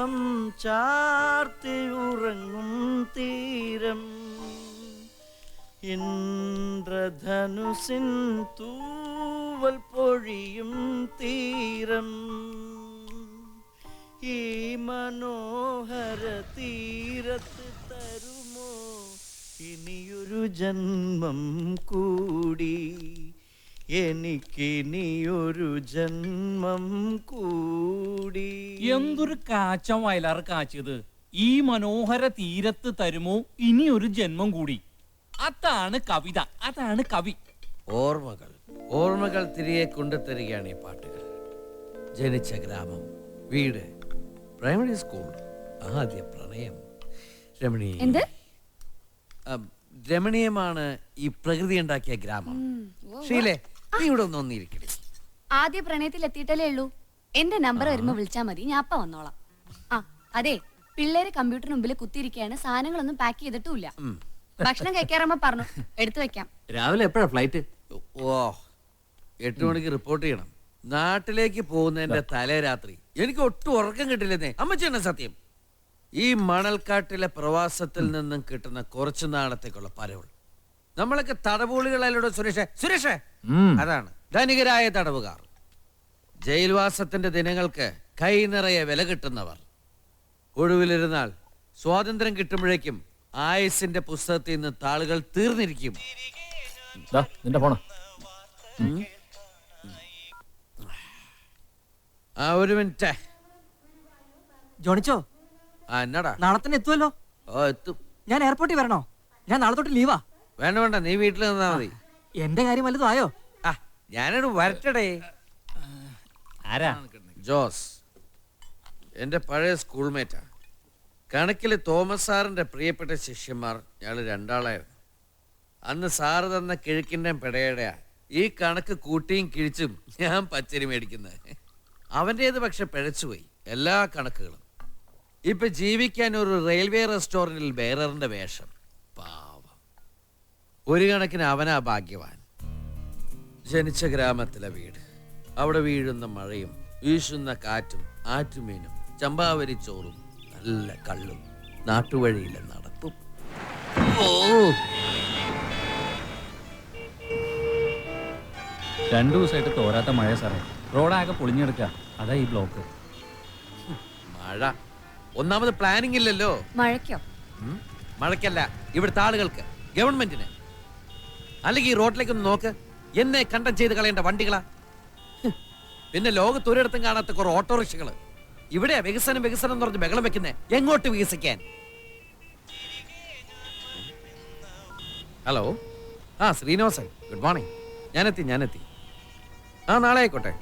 പുഷ്പം ചാർത്തിയുറങ്ങും തീരം ഇന്ദ്രധനുസിൻ തൂവൽ പൊഴിയും തീരം ഈ മനോഹര തീരത്ത് തരുമോ ഇനിയൊരു ജന്മം കൂടി എനിക്കിനിയൊരു ജന്മം കൂടി. എന്തൊരു കാച്ച വയലാറ് കാച്ചത്. ഈ മനോഹര തീരത്ത് തരുമോ ഇനിയൊരു ജന്മം കൂടി. അതാണ് കവിത, അതാണ് കവി. ഓർമ്മകൾ ഓർമ്മകൾ തിരികെ കൊണ്ടുതരികയാണ് ഈ പാട്ടുകൾ. ജനിച്ച ഗ്രാമം, വീട്, പ്രൈമറി സ്കൂൾ, ആദ്യ പ്രണയം. രമണീയമാണ് ഈ പ്രകൃതി ഉണ്ടാക്കിയ ഗ്രാമം. ഷീലേ, നീ ഇവിടെ ഒന്നിരിക്കണേ. ആദ്യ പ്രണയത്തിൽ എത്തിയിട്ടല്ലേ ഉള്ളൂ. എന്റെ നമ്പർ വരുമ്പോ വിളിച്ചാ മതി, ഞാൻ അപ്പ വന്നോളാം. ആ അതെ, പിള്ളേര് കമ്പ്യൂട്ടറിന് മുമ്പിൽ കുത്തിയിരിക്കുകയാണ്, സാധനങ്ങളൊന്നും പാക്ക് ചെയ്തിട്ടുമില്ല. ഭക്ഷണം കഴിക്കാറുമ്പോ പറഞ്ഞു എടുത്തു വെക്കാം. രാവിലെ എപ്പോഴാ ഫ്ലൈറ്റ്? ഓ, 8 മണിക്ക് റിപ്പോർട്ട് ചെയ്യണം. നാട്ടിലേക്ക് പോകുന്നതിന്റെ തലേ രാത്രി എനിക്ക് ഒട്ടും ഉറക്കം കിട്ടില്ലെന്നേ അമ്മച്ചെന്നെ സത്യം. ഈ മണൽക്കാട്ടിലെ പ്രവാസത്തിൽ നിന്നും കിട്ടുന്ന കുറച്ചു നാളത്തേക്കുള്ള പരവുൾ. നമ്മളൊക്കെ തടവുകളികളല്ലോ സുരേഷേ. അതാണ് ധനികരായ തടവുകാർ. ജയിൽവാസത്തിന്റെ ദിനങ്ങൾക്ക് കൈ നിറയെ വില കിട്ടുന്നവർ. ഒടുവിലിരുന്നാൽ സ്വാതന്ത്ര്യം കിട്ടുമ്പോഴേക്കും ആയുസിന്റെ പുസ്തകത്തിൽ നിന്ന് താളുകൾ തീർന്നിരിക്കും. ഒരു മിനിറ്റ് ജോണിച്ചോ, എന്നടാ? നാളെ തന്നെ എത്തുമല്ലോ. ഓ, എത്തും. ഞാൻ എയർപോർട്ടിൽ വരണോ? ഞാൻ നാളെ തൊട്ട് ലീവാ. വേണ്ട, നീ വീട്ടിൽ നിന്നാ മതി. എന്റെ കാര്യം വല്ലതും ആയോ? ഞാനോട് വരട്ടടേ. ആരാ? ജോസ്, എന്റെ പഴയ സ്കൂൾമേറ്റാ. കണക്കില് തോമസ് സാറിന്റെ പ്രിയപ്പെട്ട ശിഷ്യന്മാർ ഞങ്ങൾ 2 ആളായിരുന്നു. അന്ന് സാറ് തന്ന കിഴക്കിന്റെ പെടയുടെയാ ഈ കണക്ക് കൂട്ടിയും കിഴിച്ചും ഞാൻ പച്ചരി മേടിക്കുന്നത്. അവൻ്റേത് പക്ഷെ പിഴച്ചുപോയി എല്ലാ കണക്കുകളും. ഇപ്പൊ ജീവിക്കാൻ ഒരു റെയിൽവേ റെസ്റ്റോറന്റിൽ ബെയറിന്റെ വേഷം. പാവം. ഒരു കണക്കിന് അവനാ ഭാഗ്യവാൻ. ജനിച്ച ഗ്രാമത്തിലെ വീട്, അവിടെ വീഴുന്ന മഴയും വീശുന്ന കാറ്റും ആറ്റുമീനും ചമ്പാവരി ചോറും നല്ല കള്ളും നാട്ടുവഴിയിലെ നടപ്പും. ഓ, 2 ദിവസമായിട്ട് തോരാത്ത മഴ സാറേ. റോഡാകെ പൊളിഞ്ഞെടുക്കുക, അതാ ഈ ബ്ലോക്ക്. മഴ ഒന്നാമത് പ്ലാനിങ് ഇല്ലല്ലോ. മഴയ്ക്കോ? മഴയ്ക്കല്ല, ഇവിടുത്തെ ആളുകൾക്ക്, ഗവൺമെന്റിന്. അല്ലെങ്കിൽ ഈ റോഡിലേക്കൊന്ന് നോക്ക്, എന്നെ കണ്ടം ചെയ്ത് കളയേണ്ട വണ്ടികളാ. പിന്നെ ലോകത്ത് ഒരിടത്തും കാണാത്ത കുറെ ഓട്ടോറിക്ഷകള്. ഇവിടെ വികസനം വികസനം എന്ന് പറഞ്ഞ് ബഹളം വെക്കുന്നേ. എങ്ങോട്ട് വികസിക്കാൻ? Hello, Sreenivasan, good morning. ഞാനെത്തി. നാളെ ആയിക്കോട്ടെ,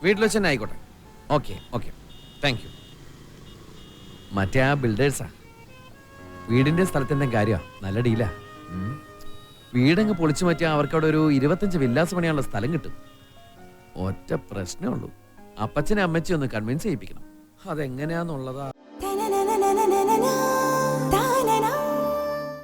വീട്ടിൽ വെച്ച് തന്നെ ആയിക്കോട്ടെ. Okay, thank you. മറ്റേ ആ ബിൽഡേഴ്സാ, വീടിന്റെ സ്ഥലത്തിന്റെ കാര്യമാണ്. നല്ല ഡീലാ. വീടങ്ങ് പൊളിച്ചു മാറ്റിയാൽ അവർക്ക് അവിടെ ഒരു 25 വില്ലാസ് പണിയാനുള്ള സ്ഥലം കിട്ടും. ഒറ്റ പ്രശ്നമേ ഉള്ളൂ, അപ്പച്ചനെ അമ്മച്ചി ഒന്ന് കൺവിൻസ് ചെയ്യിപ്പിക്കണം. അതെങ്ങനെയാന്നുള്ളതാ.